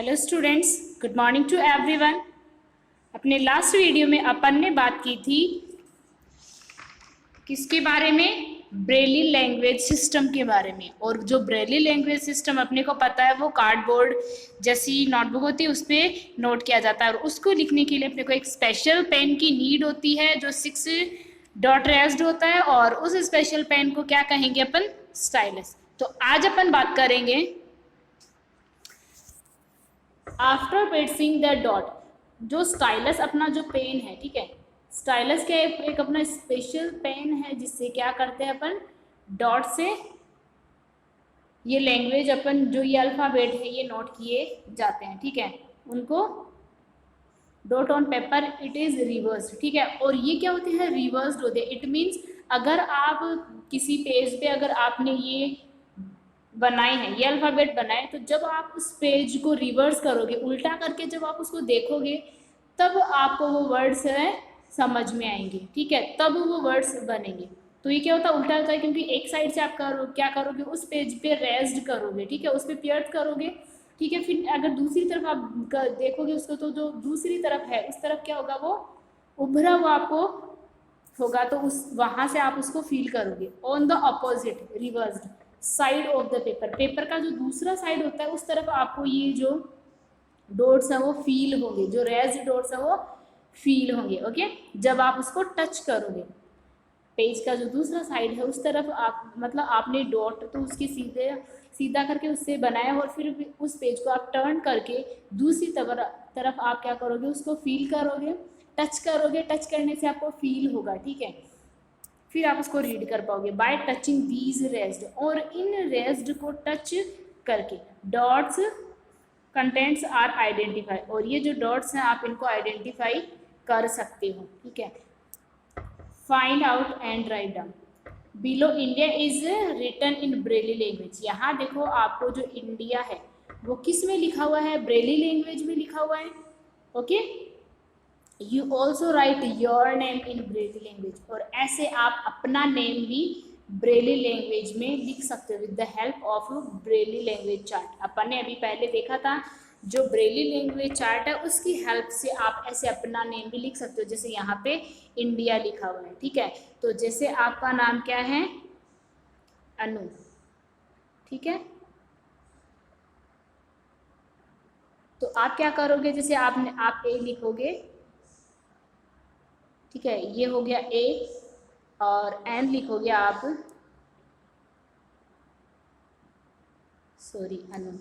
Hello students, good morning to everyone. अपने last video में अपन ने बात की थी किसके बारे में? ब्रेली लैंग्वेज सिस्टम के बारे में। और जो ब्रेली लैंग्वेज सिस्टम अपने को पता है वो कार्डबोर्ड जैसी नोटबुक होती है उस पर नोट किया जाता है, और उसको लिखने के लिए अपने को एक स्पेशल पेन की नीड होती है जो 6 डॉट रेज्ड होता है, और उस स्पेशल पेन को क्या कहेंगे अपन? स्टाइलस। तो आज अपन बात करेंगे आफ्टर प्रेसिंग द डॉट। जो स्टाइलस अपना जो पेन है, ठीक है, स्टाइलस क्या एक अपना स्पेशल पेन है जिससे क्या करते हैं अपन? डॉट से ये लैंग्वेज अपन जो ये अल्फ़ाबेट है ये नोट किए जाते हैं, ठीक है। उनको dot on paper it is reversed, ठीक है। और ये क्या होते हैं? रिवर्स्ड होते हैं। इट मीन्स अगर आप किसी पेज पे अगर आपने ये बनाए हैं, ये अल्फ़ाबेट बनाए, तो जब आप उस पेज को रिवर्स करोगे, उल्टा करके जब आप उसको देखोगे, तब आपको वो वर्ड्स है समझ में आएंगे, ठीक है, तब वो वर्ड्स बनेंगे। तो ये क्या होता है? उल्टा होता है, क्योंकि एक साइड से आप क्या करोगे? उस पेज पे रेज्ड करोगे, ठीक है, उस पर पियर्थ करोगे, ठीक है। फिर अगर दूसरी तरफ आप देखोगे उसको, तो जो दूसरी तरफ है उस तरफ क्या होगा? वो उभरा हुआ आपको होगा, तो उस वहाँ से आप उसको फील करोगे। On the opposite reversed side of the paper, paper का जो दूसरा साइड होता है उस तरफ आपको ये जो डॉट्स है वो फील होंगे, जो रेज्ड डॉट्स है वो फील होंगे, ओके। जब आप उसको टच करोगे, पेज का जो दूसरा साइड है उस तरफ आप मतलब आपने डॉट तो उसके सीधा करके उससे बनाया, और फिर उस पेज को आप टर्न करके दूसरी तरफ आप क्या करोगे? उसको फील करोगे, टच करोगे, टच करने से आपको फील होगा, ठीक है। फिर आप उसको रीड कर पाओगे बाय टचिंग दीज रेज्ड, और इन रेज्ड को टच करके डॉट्स कंटेंट्स आर आइडेंटिफाई, और ये जो डॉट्स हैं आप इनको आइडेंटिफाई कर सकते हो, ठीक है। Find out and write down below India is written in Braille language. यहाँ देखो आपको जो इंडिया है वो किस में लिखा हुआ है? ब्रेली लैंग्वेज में लिखा हुआ है, okay. You also right your name in Braille language, और ऐसे आप अपना नेम भी ब्रेली लैंग्वेज में लिख सकते हो with the help of Braille language chart. अपन ने अभी पहले देखा था जो ब्रेली लैंग्वेज चार्ट है उसकी हेल्प से आप ऐसे अपना नेम भी लिख सकते हो, जैसे यहाँ पे इंडिया लिखा हुआ है, ठीक है। तो जैसे आपका नाम क्या है? अनु, ठीक है। तो आप क्या करोगे? जैसे आप ए लिखोगे, ठीक है, ये हो गया ए, और एन लिखोगे आप, सॉरी अनु,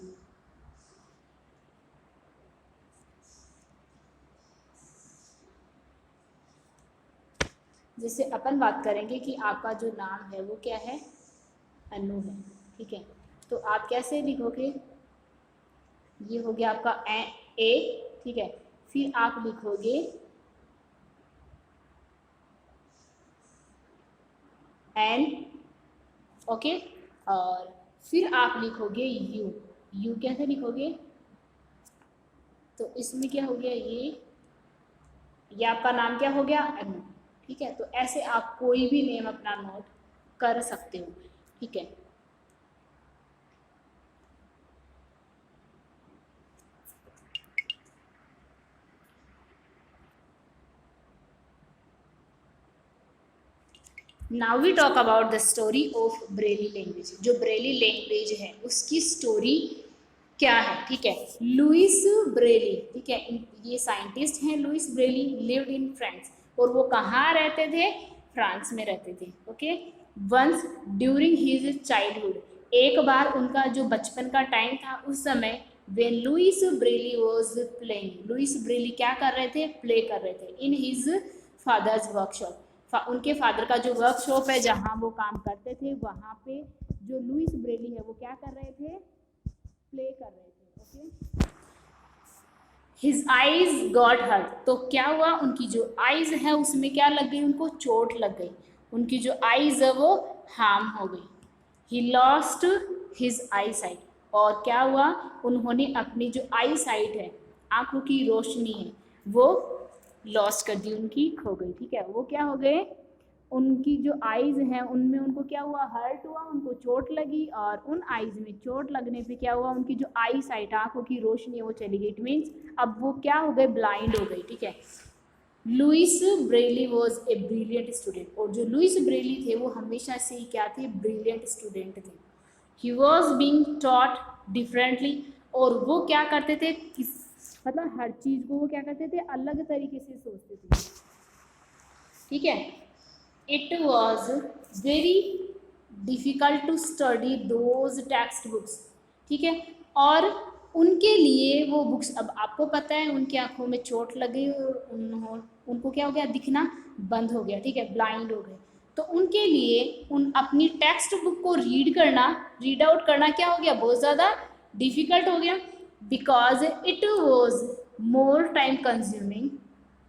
जैसे अपन बात करेंगे कि आपका जो नाम है वो क्या है? अनु है, ठीक है। तो आप कैसे लिखोगे? ये हो गया आपका ए, ठीक है। फिर आप लिखोगे एन, ओके, और फिर आप लिखोगे यू। यू कैसे लिखोगे? तो इसमें क्या हो गया? ये आपका नाम क्या हो गया? अनु, ठीक है। तो ऐसे आप कोई भी नेम अपना नोट कर सकते हो, ठीक है। Now we talk about the story of Braille language. जो ब्रेली लैंग्वेज है उसकी स्टोरी क्या है, ठीक है। लुइस ब्रेली, ठीक है, ये साइंटिस्ट हैं Louis Braille, lived in France, और वो कहाँ रहते थे? फ्रांस में रहते थे, okay. Once during his childhood, एक बार उनका जो बचपन का टाइम था उस समय, when Louis Braille was playing, Louis Braille क्या कर रहे थे? प्ले कर रहे थे इन हिज फादर्स वर्कशॉप, उनके फादर का जो वर्कशॉप है जहाँ वो काम करते थे, वहाँ पे जो लुइस ब्रेली है वो क्या कर रहे थे? प्ले कर रहे थे, okay. His eyes got hurt, तो क्या हुआ? उनकी जो आईज है उसमें क्या लग गई? उनको चोट लग गई, उनकी जो आईज है वो हार्म हो गई। He lost his I site, और क्या हुआ? उन्होंने अपनी जो आई साइट है, आंखों की रोशनी है, वो लॉस्ट कर दी, उनकी खो गई, ठीक है। वो क्या हो गए? उनकी जो आईज हैं उनमें उनको क्या हुआ, हर्ट हुआ, उनको चोट लगी, और उन आईज में चोट लगने पे क्या हुआ, उनकी जो आई साइट, आंखों की रोशनी है वो चली गई। इट मीन्स अब वो क्या हो गए, ब्लाइंड हो गई। ठीक है। Louis Braille was a brilliant student, और जो लुइस ब्रेली थे वो हमेशा से ही क्या थे, ब्रिलियंट स्टूडेंट थे। He was being taught differently, और वो क्या करते थे, मतलब हर चीज़ को वो क्या करते थे, अलग तरीके से सोचते थे। ठीक है। It was very difficult to study those text books. ठीक है। और उनके लिए वो बुक्स, अब आपको पता है उनकी आंखों में चोट लगी और उनको क्या हो गया, दिखना बंद हो गया। ठीक है, ब्लाइंड हो गए। तो उनके लिए उन अपनी टेक्स्ट बुक को रीड आउट करना क्या हो गया, बहुत ज़्यादा डिफ़िकल्ट हो गया, because it was more time consuming.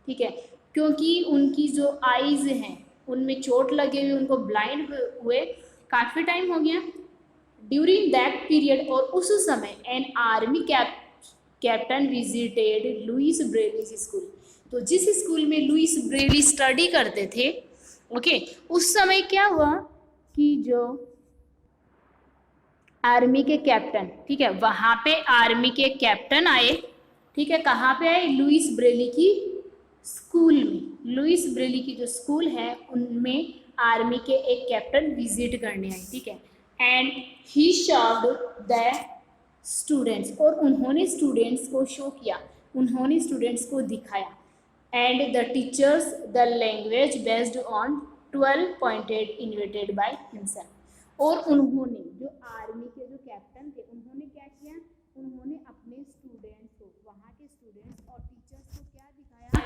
ठीक है, क्योंकि उनकी जो आईज हैं उनमें चोट लगे हुए, उनको ब्लाइंड हुए काफ़ी टाइम हो गया। ड्यूरिंग दैट पीरियड, और उस समय an army captain visited Louis Braille school. तो जिस स्कूल में लुइस ब्रेली स्टडी करते थे, ओके, उस समय क्या हुआ कि जो आर्मी के कैप्टन, ठीक है, वहाँ पे आर्मी के कैप्टन आए। ठीक है, कहाँ पे आए, लुइस ब्रेली की स्कूल में। लुइस ब्रेली की जो स्कूल है उनमें आर्मी के एक कैप्टन विजिट करने आए। ठीक है। And he showed the students, और उन्होंने स्टूडेंट्स को शो किया, उन्होंने स्टूडेंट्स को दिखाया। And the teachers the language based on 12 pointed inverted by himself. और उन्होंने, जो आर्मी के जो कैप्टन थे, उन्होंने क्या किया, उन्होंने अपने स्टूडेंट्स को, वहाँ के स्टूडेंट्स और टीचर्स को क्या दिखाया,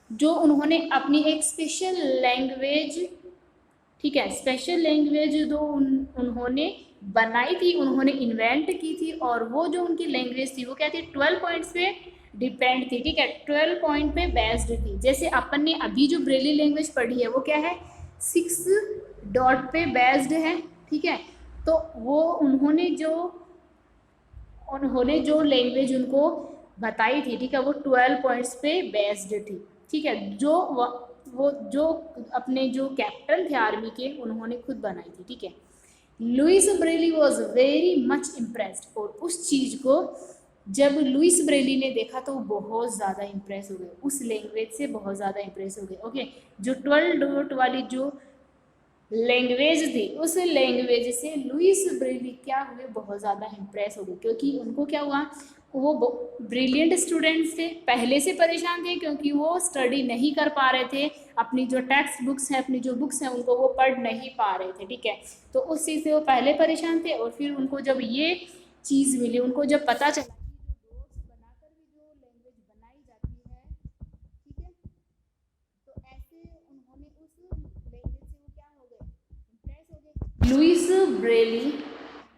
जो उन्होंने अपनी एक स्पेशल लैंग्वेज, ठीक है, स्पेशल लैंग्वेज जो उन्होंने बनाई थी, उन्होंने इन्वेंट की थी, और वो जो उनकी लैंग्वेज थी वो क्या थी, 12 पॉइंट्स पे डिपेंड थी। ठीक है, 12 पॉइंट पे बेस्ड थी। जैसे अपन ने अभी जो ब्रेली लैंग्वेज पढ़ी है वो क्या है, 6 डॉट पे बेस्ड है। ठीक है, तो वो उन्होंने जो लैंग्वेज उनको बताई थी, ठीक है, वो 12 पॉइंट्स पे बेस्ड थी। ठीक है, वो जो अपने जो कैप्टन थे आर्मी के, उन्होंने खुद बनाई थी। ठीक है। Louis Braille was very much impressed, और उस चीज़ को जब लुइस ब्रेली ने देखा तो वो बहुत ज़्यादा इम्प्रेस हो गए, उस लैंग्वेज से बहुत ज़्यादा इम्प्रेस हो गए। ओके, जो 12 डॉट वाली जो लैंग्वेज थी, उस लैंग्वेज से लुइस ब्रेली क्या हुए, बहुत ज़्यादा इम्प्रेस हो गए, क्योंकि उनको क्या हुआ, वो ब्रिलियंट स्टूडेंट्स थे, पहले से परेशान थे क्योंकि वो स्टडी नहीं कर पा रहे थे, अपनी जो टेक्स्ट बुक्स हैं, अपनी जो बुक्स हैं, उनको वो पढ़ नहीं पा रहे थे। ठीक है, तो उस चीज़ से वो पहले परेशान थे, और फिर उनको जब ये चीज़ मिली, उनको जब पता चला कि जो डॉट्स बनाकर भी जो लैंग्वेज बनाई जाती है, ठीक है, तो ऐसे उन्होंने उस लैंग्वेज से वो क्या हो गए, इम्प्रेस हो गए। Louis Braille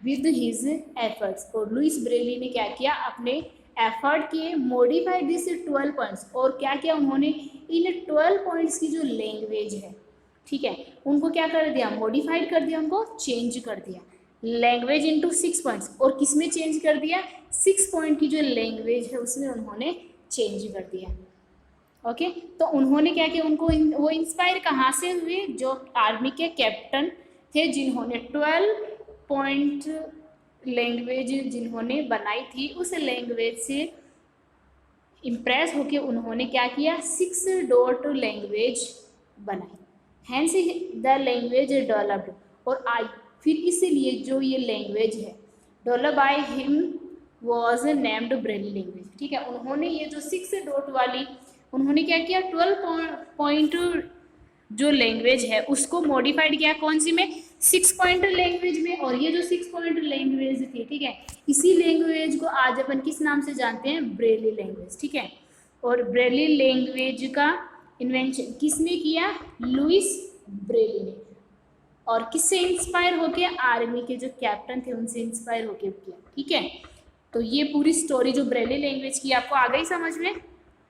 with his efforts, और लुइस ब्रेली ने क्या किया, अपने एफर्ट किए, मॉडिफाइड दिस 12 पॉइंट्स, और क्या किया उन्होंने, इन 12 पॉइंट्स की जो लैंग्वेज है, ठीक है, उनको क्या कर दिया, मॉडिफाइड कर दिया, उनको चेंज कर दिया, लैंग्वेज इनटू 6 पॉइंट्स। और किस में चेंज कर दिया, 6 पॉइंट की जो लैंग्वेज है उसमें उन्होंने चेंज कर दिया। ओके, तो उन्होंने क्या किया, उनको वो इंस्पायर कहाँ से हुए, जो आर्मी के कैप्टन थे, जिन्होंने 12 पॉइंट लैंग्वेज जिन्होंने बनाई थी, उस लैंग्वेज से इम्प्रेस होके उन्होंने क्या किया, 6 डॉट लैंग्वेज बनाई। हैंस द लैंग्वेज डेवलप्ड, और आई फिर इसलिए जो ये लैंग्वेज है develop by him was named Braille language. ठीक है, उन्होंने ये जो 6 डॉट वाली, उन्होंने क्या किया, 12 पॉइंट जो लैंग्वेज है उसको मॉडिफाइड किया, कौन सी में, 6 पॉइंट लैंग्वेज में। और ये जो 6 पॉइंट लैंग्वेज थी, ठीक है, इसी लैंग्वेज को आज अपन किस नाम से जानते हैं, ब्रेली लैंग्वेज। ठीक है, और ब्रेली लैंग्वेज का इन्वेंशन किसने किया, लुइस ब्रेली ने, और किससे इंस्पायर होके, आर्मी के जो कैप्टन थे उनसे इंस्पायर होके किया। ठीक है, तो ये पूरी स्टोरी जो ब्रेली लैंग्वेज की आपको आ गई समझ में।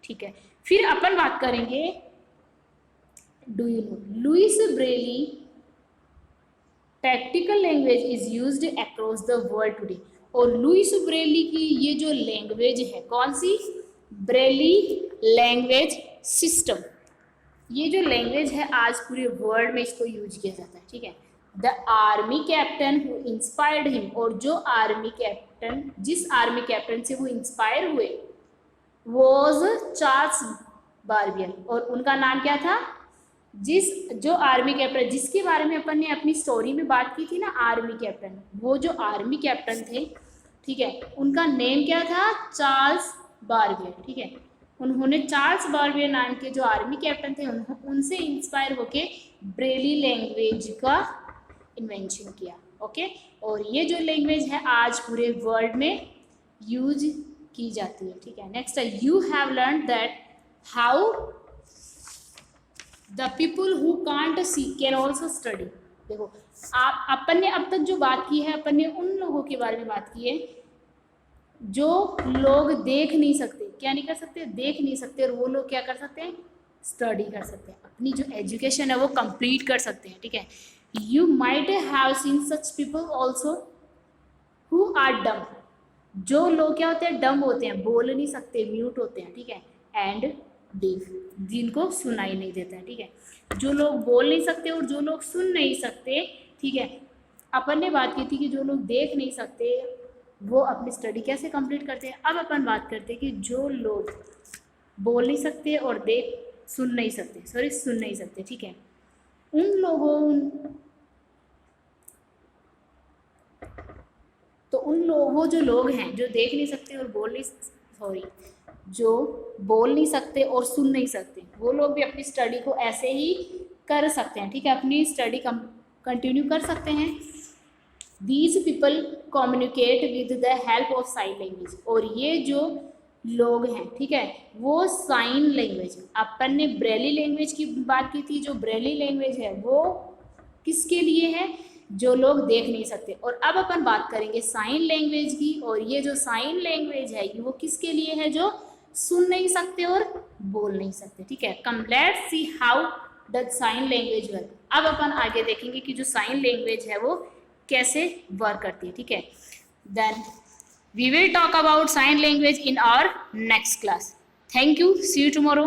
ठीक है, फिर अपन बात करेंगे, do you know Louis Braille tactical language is used across the world today. और लुइस ब्रेली की ये जो लैंग्वेज है, कौन सी, ब्रेली लैंग्वेज सिस्टम, ये जो लैंग्वेज है आज पूरे वर्ल्ड में इसको यूज किया जाता है, ठीक है। The army captain who inspired him, और जो आर्मी कैप्टन, जिस आर्मी कैप्टन से वो इंस्पायर हुए, वॉज चार्ल्स बार्बियर, और उनका नाम क्या था, जो आर्मी कैप्टन जिसके बारे में अपन ने अपनी स्टोरी में बात की थी ना, आर्मी कैप्टन, वो जो आर्मी कैप्टन थे, ठीक है, उनका नेम क्या था, चार्ल्स बार्बियर, ठीक है। उन्होंने चार्ल्स बार्बियर नाम के जो आर्मी कैप्टन थे उनसे इंस्पायर होके ब्रेली लैंग्वेज का इन्वेंशन किया, ओके। और ये जो लैंग्वेज है आज पूरे वर्ल्ड में यूज की जाती है, ठीक है। नेक्स्ट है, you have learn that how the people who can't see can also study. देखो, आप अपन ने अब तक जो बात की है, अपन ने उन लोगों के बारे में बात की है जो लोग देख नहीं सकते, क्या नहीं कर सकते, देख नहीं सकते, और वो लोग क्या कर सकते हैं, स्टडी कर सकते हैं, अपनी जो एजुकेशन है वो कंप्लीट कर सकते हैं, ठीक है। You might have seen such people also who are dumb, जो लोग क्या होते हैं, डम होते हैं, बोल नहीं सकते, म्यूट होते हैं, ठीक है। एंड डेफ, जिनको सुनाई नहीं देता है, ठीक है। जो लोग बोल नहीं सकते और जो लोग सुन नहीं सकते, ठीक है। अपन ने बात की थी कि जो लोग देख नहीं सकते वो अपनी स्टडी कैसे कंप्लीट करते हैं। अब अपन बात करते हैं कि जो लोग बोल नहीं सकते और सुन नहीं सकते, ठीक है, उन लोगों वो जो लोग हैं जो देख नहीं सकते और जो बोल नहीं सकते और सुन नहीं सकते, वो लोग भी अपनी स्टडी को ऐसे ही कर सकते हैं, ठीक है, अपनी स्टडी कंटिन्यू कर सकते हैं। These people communicate with the help of sign language, और ये जो लोग हैं, ठीक है, वो साइन लैंग्वेज, अपन ने ब्रेली लैंग्वेज की बात की थी, जो ब्रेली लैंग्वेज है वो किसके लिए है, जो लोग देख नहीं सकते। और अब अपन बात करेंगे साइन लैंग्वेज की, और ये जो साइन लैंग्वेज है वो किसके लिए है, जो सुन नहीं सकते और बोल नहीं सकते, ठीक है। Come let's see how the sign language work. अब अपन आगे देखेंगे कि जो साइन लैंग्वेज है वो कैसे वर्क करती है, ठीक है। Then we will talk about sign language in our next class. Thank you, see you tomorrow.